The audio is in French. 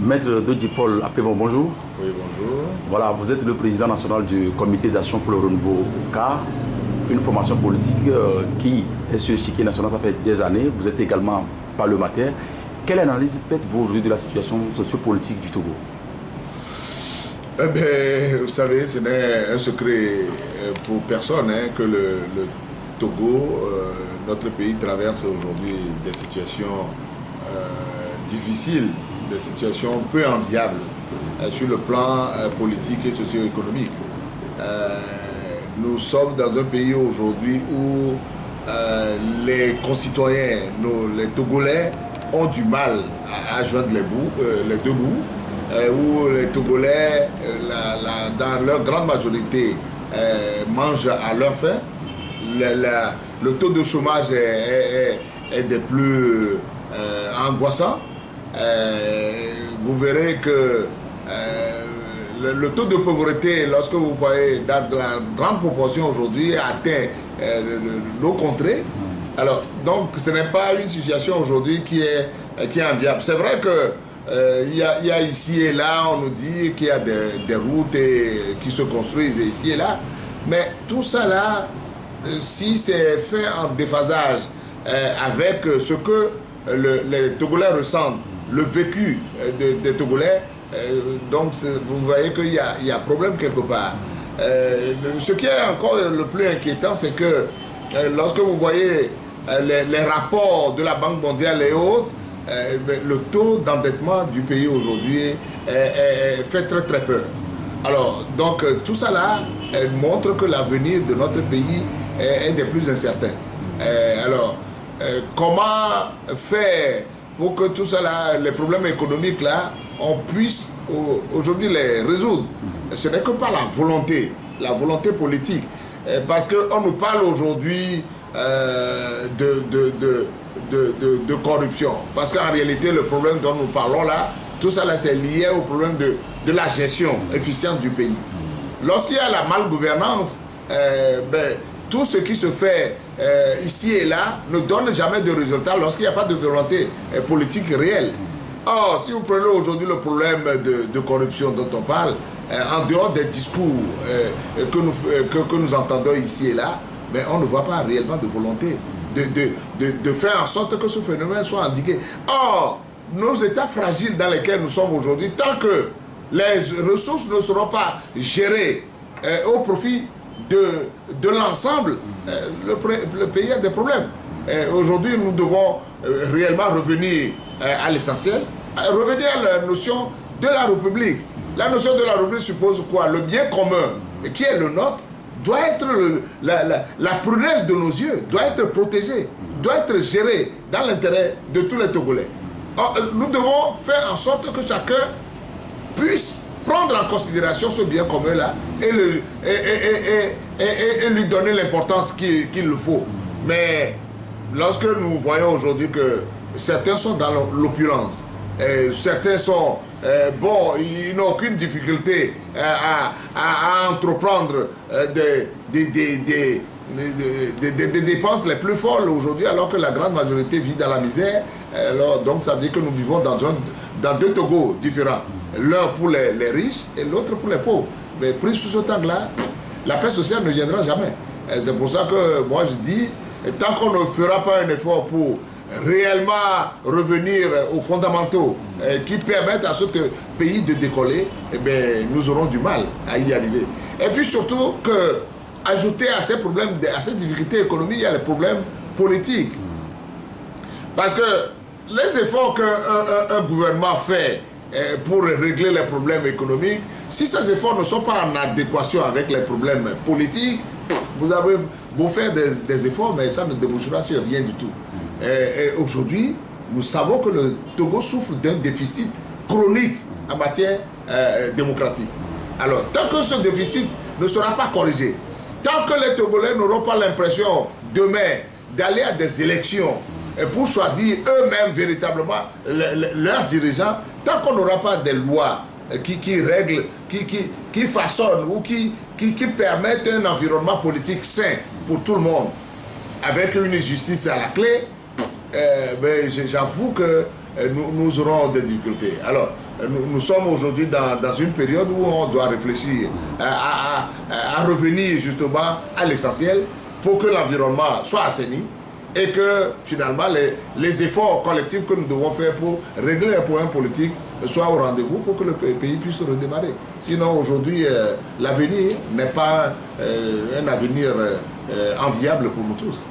Maître Dodji-Paul Apévon, bonjour. Oui, bonjour. Voilà, vous êtes le président national du Comité d'action pour le renouveau CAR, une formation politique qui est sur l'échiquier national, ça fait des années. Vous êtes également parlementaire. Quelle analyse faites-vous aujourd'hui de la situation sociopolitique du Togo? Eh bien, vous savez, ce n'est un secret pour personne que le Togo, notre pays, traverse aujourd'hui des situations difficiles, des situations peu enviables sur le plan politique et socio-économique. Nous sommes dans un pays aujourd'hui où les concitoyens, les Togolais, ont du mal à joindre les deux bouts, où les Togolais, dans leur grande majorité, mangent à leur faim. Le taux de chômage est des plus angoissants. Vous verrez que le taux de pauvreté, lorsque vous voyez dans la grande proportion aujourd'hui, atteint nos contrées. Alors, donc, ce n'est pas une situation aujourd'hui qui est enviable. C'est vrai que il y a ici et là, on nous dit qu'il y a des routes qui se construisent ici et là, mais tout ça là, si c'est fait en déphasage avec ce que les Togolais ressentent, le vécu des Togolais, donc vous voyez qu'il y a problème quelque part. Ce qui est encore le plus inquiétant, c'est que lorsque vous voyez les rapports de la Banque mondiale et autres, le taux d'endettement du pays aujourd'hui fait très très peur. Alors, donc tout ça là montre que l'avenir de notre pays est des plus incertains. Alors, comment faire pour que tout ça là, les problèmes économiques là, on puisse aujourd'hui les résoudre? Ce n'est que par la volonté politique. Parce qu'on nous parle aujourd'hui de corruption. Parce qu'en réalité, le problème dont nous parlons là, tout ça là, c'est lié au problème de la gestion efficiente du pays. Lorsqu'il y a la malgouvernance, tout ce qui se fait ici et là ne donne jamais de résultat lorsqu'il n'y a pas de volonté politique réelle. Or, si vous prenez aujourd'hui le problème de corruption dont on parle, en dehors des discours que nous entendons ici et là, mais on ne voit pas réellement de volonté de faire en sorte que ce phénomène soit endigué. Or, nos états fragiles dans lesquels nous sommes aujourd'hui, tant que les ressources ne seront pas gérées au profit de l'ensemble, le pays a des problèmes. Aujourd'hui, nous devons réellement revenir à l'essentiel, revenir à la notion de la République. La notion de la République suppose quoi? Le bien commun, qui est le nôtre, doit être la prunelle de nos yeux, doit être protégée, doit être gérée dans l'intérêt de tous les Togolais. Or, nous devons faire en sorte que chacun puisse prendre en considération ce bien commun-là et lui donner l'importance qu'il le faut. Mais lorsque nous voyons aujourd'hui que certains sont dans l'opulence, certains sont, ils n'ont aucune difficulté à entreprendre des dépenses les plus folles aujourd'hui, alors que la grande majorité vit dans la misère. Alors, donc ça veut dire que nous vivons dans deux Togos différents. L'un pour les riches et l'autre pour les pauvres. Mais pris sous ce angle-là, la paix sociale ne viendra jamais. C'est pour ça que moi je dis, tant qu'on ne fera pas un effort pour réellement revenir aux fondamentaux qui permettent à ce pays de décoller, eh bien, nous aurons du mal à y arriver. Et puis surtout que, ajouter à ces problèmes, à ces difficultés économiques, il y a les problèmes politiques. Parce que les efforts qu'un gouvernement fait pour régler les problèmes économiques, si ces efforts ne sont pas en adéquation avec les problèmes politiques, vous avez beau faire des efforts, mais ça ne débouchera sur rien du tout. Et aujourd'hui, nous savons que le Togo souffre d'un déficit chronique en matière démocratique. Alors, tant que ce déficit ne sera pas corrigé, tant que les Togolais n'auront pas l'impression demain d'aller à des élections pour choisir eux-mêmes véritablement leurs dirigeants, tant qu'on n'aura pas des lois qui règlent, qui façonnent ou qui permettent un environnement politique sain pour tout le monde, avec une justice à la clé, j'avoue que nous aurons des difficultés. Alors, nous sommes aujourd'hui dans une période où on doit réfléchir à revenir justement à l'essentiel pour que l'environnement soit assaini et que finalement les efforts collectifs que nous devons faire pour régler les problèmes politiques soient au rendez-vous pour que le pays puisse redémarrer. Sinon aujourd'hui, l'avenir n'est pas un avenir enviable pour nous tous.